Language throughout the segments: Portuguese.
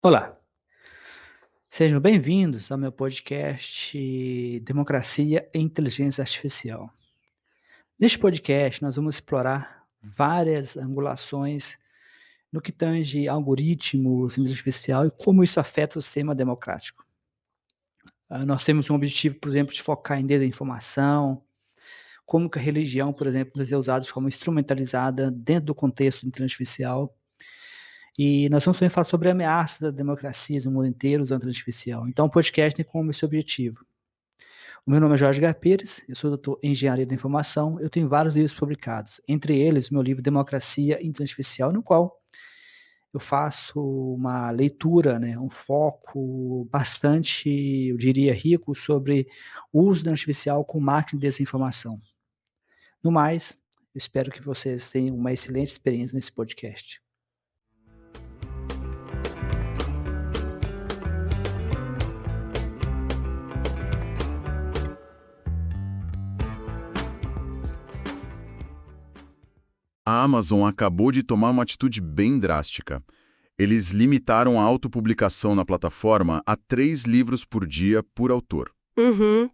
Olá, sejam bem-vindos ao meu podcast Democracia e Inteligência Artificial. Neste podcast, nós vamos explorar várias angulações no que tange algoritmos, inteligência artificial e como isso afeta o sistema democrático. Nós temos um objetivo, por exemplo, de focar em desinformação, como que a religião, por exemplo, deve ser usada de forma instrumentalizada dentro do contexto da inteligência artificial. E nós vamos também falar sobre a ameaça da democracia no mundo inteiro usando a inteligência artificial. Então, o podcast tem como esse objetivo. O meu nome é Jorge H. Pires, eu sou doutor em Engenharia da Informação, eu tenho vários livros publicados, entre eles o meu livro Democracia e Inteligência Artificial, no qual eu faço uma leitura, um foco bastante, eu diria, rico sobre o uso da inteligência artificial com máquina de desinformação. No mais, eu espero que vocês tenham uma excelente experiência nesse podcast. A Amazon acabou de tomar uma atitude bem drástica. Eles limitaram a autopublicação na plataforma a 3 livros por dia por autor.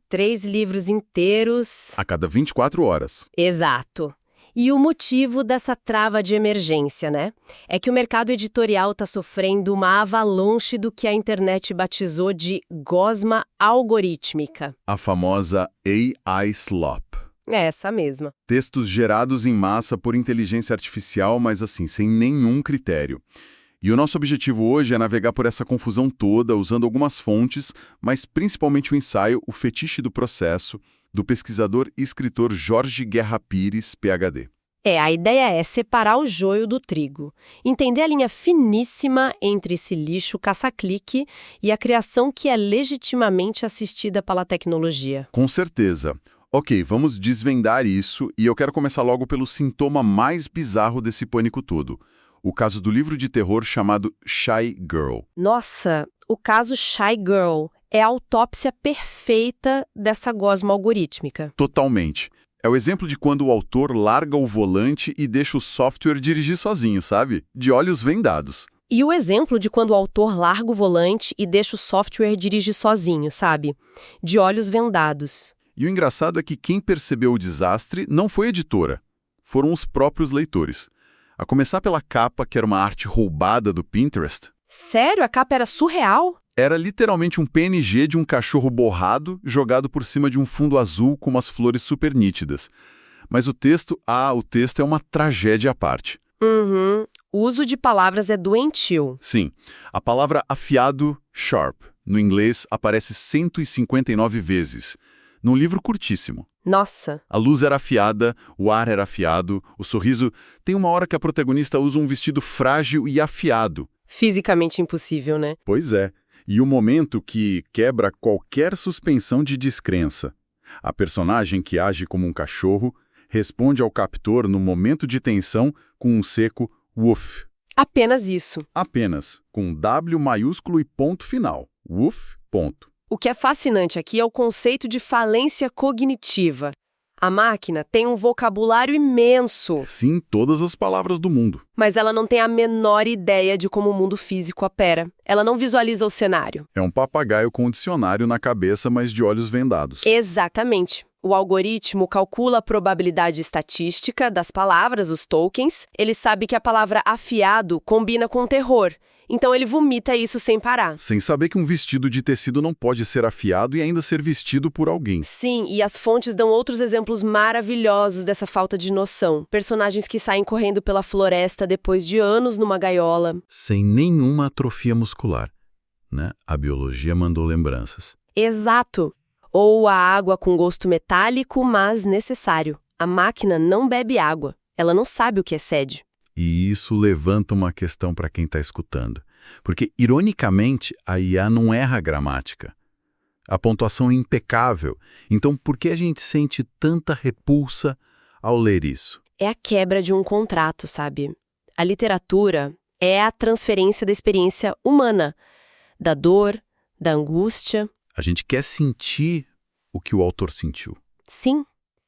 3 livros inteiros. A cada 24 horas. Exato. E o motivo dessa trava de emergência, né? É que o mercado editorial está sofrendo uma avalanche do que a internet batizou de gosma algorítmica. A famosa AI slop. É essa mesma. Textos gerados em massa por inteligência artificial, mas assim, sem nenhum critério. E o nosso objetivo hoje é navegar por essa confusão toda, usando algumas fontes, mas principalmente o ensaio O Fetiche do Processo, do pesquisador e escritor Jorge Guerra Pires, PhD. A ideia é separar o joio do trigo, entender a linha finíssima entre esse lixo caça-clique e a criação que é legitimamente assistida pela tecnologia. Com certeza. Ok, vamos desvendar isso e eu quero começar logo pelo sintoma mais bizarro desse pânico todo. O caso do livro de terror chamado Shy Girl. Nossa, o caso Shy Girl é a autópsia perfeita dessa gosma algorítmica. Totalmente. É o exemplo de quando o autor larga o volante e deixa o software dirigir sozinho, sabe? De olhos vendados. E o exemplo de quando o autor larga o volante e deixa o software dirigir sozinho, sabe? De olhos vendados. E o engraçado é que quem percebeu o desastre não foi a editora, foram os próprios leitores. A começar pela capa, que era uma arte roubada do Pinterest. Sério? A capa era surreal? Era literalmente um PNG de um cachorro borrado jogado por cima de um fundo azul com umas flores super nítidas. Mas o texto é uma tragédia à parte. O uso de palavras é doentio. Sim. A palavra afiado, sharp, no inglês aparece 159 vezes. Num livro curtíssimo. Nossa! A luz era afiada, o ar era afiado, o sorriso... Tem uma hora que a protagonista usa um vestido frágil e afiado. Fisicamente impossível, né? Pois é. E o momento que quebra qualquer suspensão de descrença. A personagem que age como um cachorro responde ao captor no momento de tensão com um seco woof. Apenas isso. Apenas, com W maiúsculo e ponto final. Woof, ponto. O que é fascinante aqui é o conceito de falência cognitiva. A máquina tem um vocabulário imenso. Sim, todas as palavras do mundo. Mas ela não tem a menor ideia de como o mundo físico opera. Ela não visualiza o cenário. É um papagaio com um dicionário na cabeça, mas de olhos vendados. Exatamente. O algoritmo calcula a probabilidade estatística das palavras, os tokens. Ele sabe que a palavra afiado combina com terror. Então ele vomita isso sem parar. Sem saber que um vestido de tecido não pode ser afiado e ainda ser vestido por alguém. Sim, e as fontes dão outros exemplos maravilhosos dessa falta de noção. Personagens que saem correndo pela floresta depois de anos numa gaiola. Sem nenhuma atrofia muscular, né? A biologia mandou lembranças. Exato. Ou a água com gosto metálico, mas necessário. A máquina não bebe água. Ela não sabe o que é sede. E isso levanta uma questão para quem está escutando. Porque, ironicamente, a IA não erra a gramática. A pontuação é impecável. Então, por que a gente sente tanta repulsa ao ler isso? É a quebra de um contrato, sabe? A literatura é a transferência da experiência humana, da dor, da angústia. A gente quer sentir o que o autor sentiu. Sim.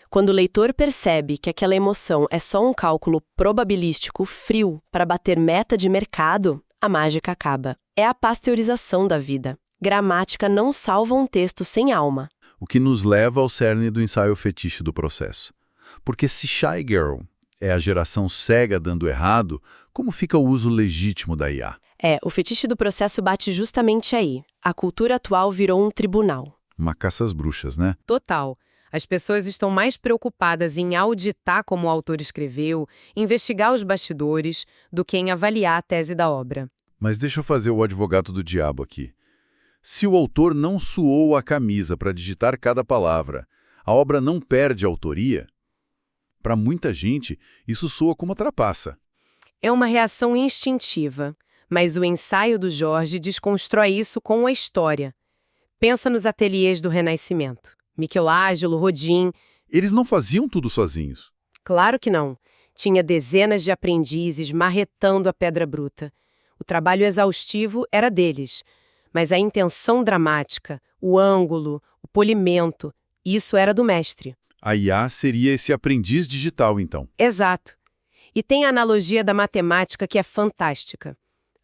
Quando o leitor percebe que aquela emoção é só um cálculo probabilístico frio para bater meta de mercado, a mágica acaba. É a pasteurização da vida. Gramática não salva um texto sem alma. O que nos leva ao cerne do ensaio fetiche do processo. Porque se Shy Girl é a geração cega dando errado, como fica o uso legítimo da IA? O fetiche do processo bate justamente aí. A cultura atual virou um tribunal. Uma caça às bruxas, né? Total. As pessoas estão mais preocupadas em auditar como o autor escreveu, investigar os bastidores, do que em avaliar a tese da obra. Mas deixa eu fazer o advogado do diabo aqui. Se o autor não suou a camisa para digitar cada palavra, a obra não perde a autoria? Para muita gente, isso soa como trapaça. É uma reação instintiva, mas o ensaio do Jorge desconstrói isso com a história. Pensa nos ateliês do Renascimento. Michelangelo, Rodin... Eles não faziam tudo sozinhos. Claro que não. Tinha dezenas de aprendizes marretando a pedra bruta. O trabalho exaustivo era deles. Mas a intenção dramática, o ângulo, o polimento, isso era do mestre. A IA seria esse aprendiz digital, então. Exato. E tem a analogia da matemática que é fantástica.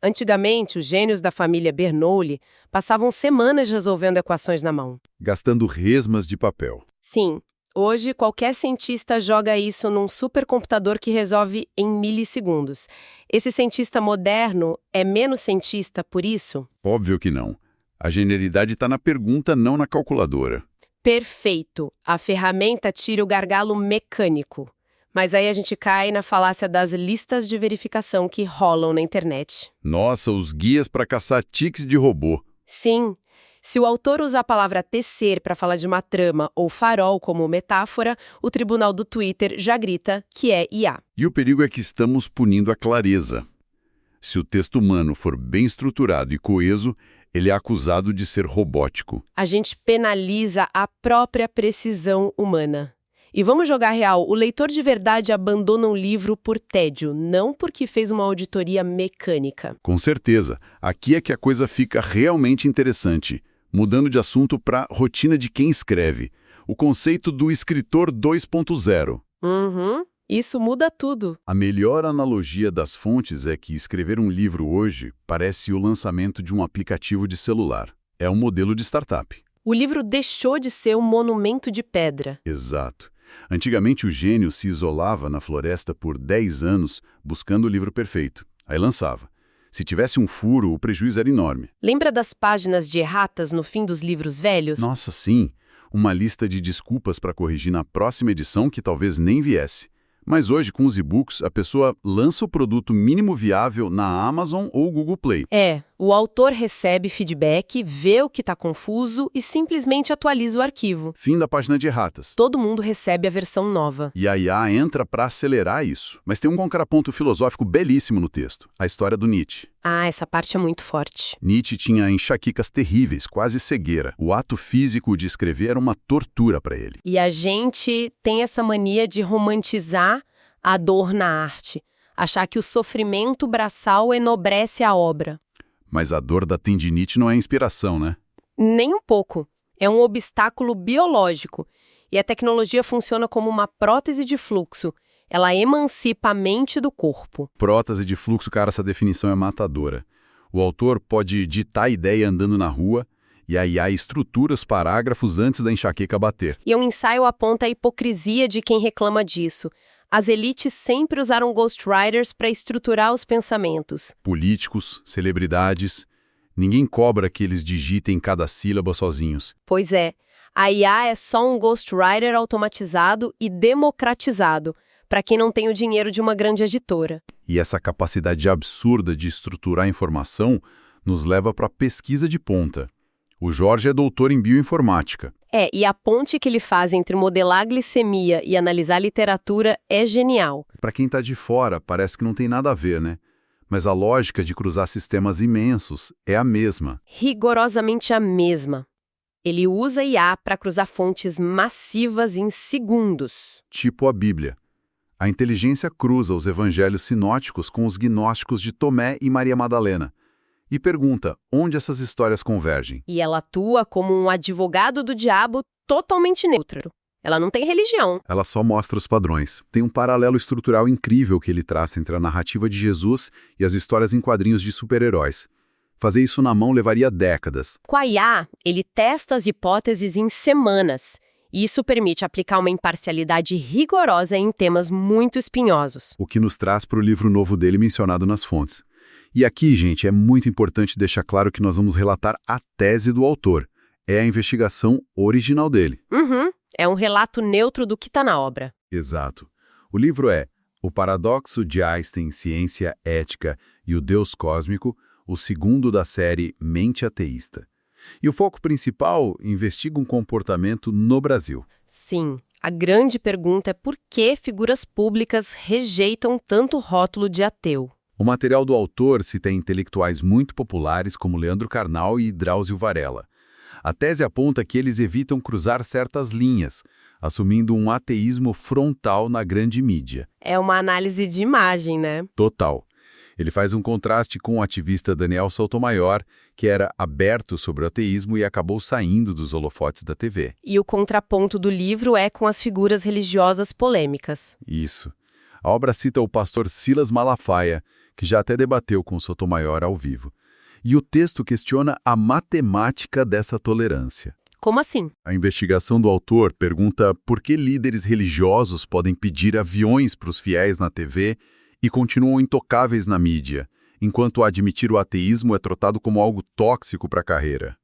Antigamente, os gênios da família Bernoulli passavam semanas resolvendo equações na mão. Gastando resmas de papel. Sim, hoje qualquer cientista joga isso num supercomputador que resolve em milissegundos. Esse cientista moderno é menos cientista por isso? Óbvio que não. A genialidade está na pergunta, não na calculadora. Perfeito. A ferramenta tira o gargalo mecânico. Mas aí a gente cai na falácia das listas de verificação que rolam na internet. Nossa, os guias para caçar tiques de robô. Sim. Se o autor usa a palavra tecer para falar de uma trama ou farol como metáfora, o tribunal do Twitter já grita que é IA. E o perigo é que estamos punindo a clareza. Se o texto humano for bem estruturado e coeso, ele é acusado de ser robótico. A gente penaliza a própria precisão humana. E vamos jogar real, o leitor de verdade abandona um livro por tédio, não porque fez uma auditoria mecânica. Com certeza. Aqui é que a coisa fica realmente interessante. Mudando de assunto para rotina de quem escreve. O conceito do escritor 2.0. Isso muda tudo. A melhor analogia das fontes é que escrever um livro hoje parece o lançamento de um aplicativo de celular. É um modelo de startup. O livro deixou de ser um monumento de pedra. Exato. Antigamente o gênio se isolava na floresta por 10 anos buscando o livro perfeito. Aí lançava. Se tivesse um furo, o prejuízo era enorme. Lembra das páginas de erratas no fim dos livros velhos? Nossa, sim. Uma lista de desculpas para corrigir na próxima edição que talvez nem viesse. Mas hoje, com os e-books, a pessoa lança o produto mínimo viável na Amazon ou Google Play. O autor recebe feedback, vê o que está confuso e simplesmente atualiza o arquivo. Fim da página de erratas. Todo mundo recebe a versão nova. E a IA entra para acelerar isso. Mas tem um contraponto filosófico belíssimo no texto, a história do Nietzsche. Ah, essa parte é muito forte. Nietzsche tinha enxaquecas terríveis, quase cegueira. O ato físico de escrever era uma tortura para ele. E a gente tem essa mania de romantizar a dor na arte. Achar que o sofrimento braçal enobrece a obra. Mas a dor da tendinite não é inspiração, né? Nem um pouco. É um obstáculo biológico. E a tecnologia funciona como uma prótese de fluxo. Ela emancipa a mente do corpo. Prótese de fluxo, cara, essa definição é matadora. O autor pode ditar a ideia andando na rua e a IA estrutura os parágrafos antes da enxaqueca bater. E um ensaio aponta a hipocrisia de quem reclama disso. As elites sempre usaram ghostwriters para estruturar os pensamentos. Políticos, celebridades, ninguém cobra que eles digitem cada sílaba sozinhos. Pois é, a IA é só um ghostwriter automatizado e democratizado, para quem não tem o dinheiro de uma grande editora. E essa capacidade absurda de estruturar a informação nos leva para a pesquisa de ponta. O Jorge é doutor em bioinformática. E a ponte que ele faz entre modelar a glicemia e analisar a literatura é genial. Para quem está de fora, parece que não tem nada a ver, né? Mas a lógica de cruzar sistemas imensos é a mesma. Rigorosamente a mesma. Ele usa IA para cruzar fontes massivas em segundos. Tipo a Bíblia. A inteligência cruza os evangelhos sinóticos com os gnósticos de Tomé e Maria Madalena. E pergunta onde essas histórias convergem. E ela atua como um advogado do diabo totalmente neutro. Ela não tem religião. Ela só mostra os padrões. Tem um paralelo estrutural incrível que ele traça entre a narrativa de Jesus e as histórias em quadrinhos de super-heróis. Fazer isso na mão levaria décadas. Com a IA, ele testa as hipóteses em semanas. E isso permite aplicar uma imparcialidade rigorosa em temas muito espinhosos. O que nos traz para o livro novo dele mencionado nas fontes. E aqui, gente, é muito importante deixar claro que nós vamos relatar a tese do autor. É a investigação original dele. É um relato neutro do que está na obra. Exato. O livro é O Paradoxo de Einstein, Ciência, Ética e o Deus Cósmico, o segundo da série Mente Ateísta. E o foco principal investiga um comportamento no Brasil. Sim, a grande pergunta é por que figuras públicas rejeitam tanto rótulo de ateu. O material do autor cita intelectuais muito populares como Leandro Carnal e Drauzio Varela. A tese aponta que eles evitam cruzar certas linhas, assumindo um ateísmo frontal na grande mídia. É uma análise de imagem, né? Total. Ele faz um contraste com o ativista Daniel Sotomayor, que era aberto sobre o ateísmo e acabou saindo dos holofotes da TV. E o contraponto do livro é com as figuras religiosas polêmicas. Isso. A obra cita o pastor Silas Malafaia, que já até debateu com Sotomayor ao vivo. E o texto questiona a matemática dessa tolerância. Como assim? A investigação do autor pergunta por que líderes religiosos podem pedir aviões para os fiéis na TV e continuam intocáveis na mídia, enquanto admitir o ateísmo é tratado como algo tóxico para a carreira.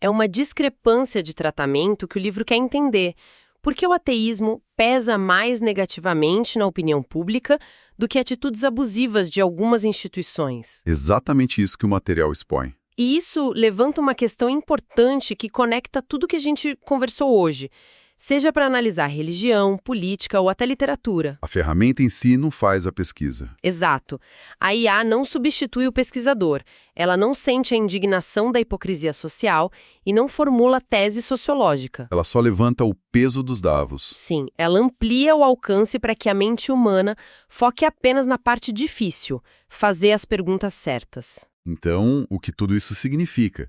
É uma discrepância de tratamento que o livro quer entender. Por que o ateísmo pesa mais negativamente na opinião pública do que atitudes abusivas de algumas instituições? Exatamente isso que o material expõe. E isso levanta uma questão importante que conecta tudo que a gente conversou hoje, seja para analisar religião, política ou até literatura. A ferramenta em si não faz a pesquisa. Exato. A IA não substitui o pesquisador. Ela não sente a indignação da hipocrisia social e não formula tese sociológica. Ela só levanta o peso dos dados. Sim, ela amplia o alcance para que a mente humana foque apenas na parte difícil, fazer as perguntas certas. Então, o que tudo isso significa?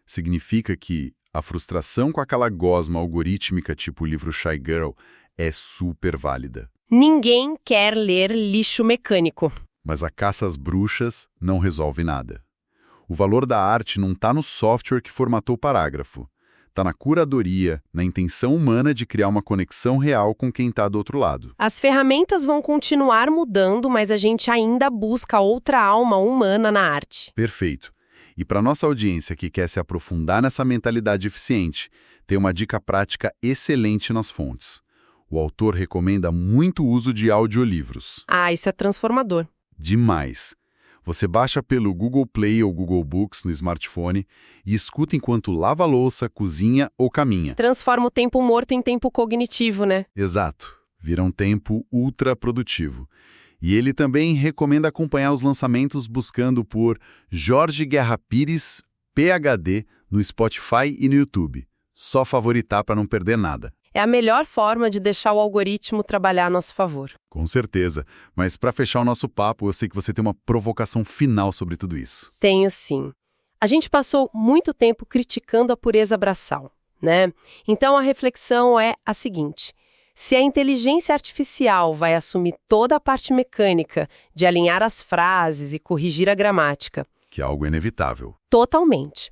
Significa que a frustração com aquela gosma algorítmica tipo o livro Shy Girl é super válida. Ninguém quer ler lixo mecânico. Mas a caça às bruxas não resolve nada. O valor da arte não está no software que formatou o parágrafo. Está na curadoria, na intenção humana de criar uma conexão real com quem está do outro lado. As ferramentas vão continuar mudando, mas a gente ainda busca outra alma humana na arte. Perfeito. E para nossa audiência que quer se aprofundar nessa mentalidade eficiente, tem uma dica prática excelente nas fontes. O autor recomenda muito o uso de audiolivros. Ah, isso é transformador. Demais. Você baixa pelo Google Play ou Google Books no smartphone e escuta enquanto lava a louça, cozinha ou caminha. Transforma o tempo morto em tempo cognitivo, né? Exato. Vira um tempo ultra produtivo. E ele também recomenda acompanhar os lançamentos buscando por Jorge Guerra Pires, PhD, no Spotify e no YouTube. Só favoritar para não perder nada. É a melhor forma de deixar o algoritmo trabalhar a nosso favor. Com certeza. Mas para fechar o nosso papo, eu sei que você tem uma provocação final sobre tudo isso. Tenho sim. A gente passou muito tempo criticando a pureza braçal, né? Então a reflexão é a seguinte: se a inteligência artificial vai assumir toda a parte mecânica de alinhar as frases e corrigir a gramática, Que é algo inevitável. totalmente,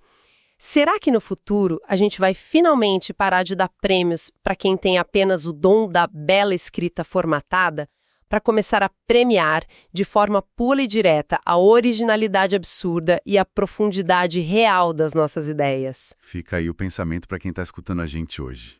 será que no futuro a gente vai finalmente parar de dar prêmios para quem tem apenas o dom da bela escrita formatada, para começar a premiar de forma pura e direta a originalidade absurda e a profundidade real das nossas ideias? Fica aí o pensamento para quem está escutando a gente hoje.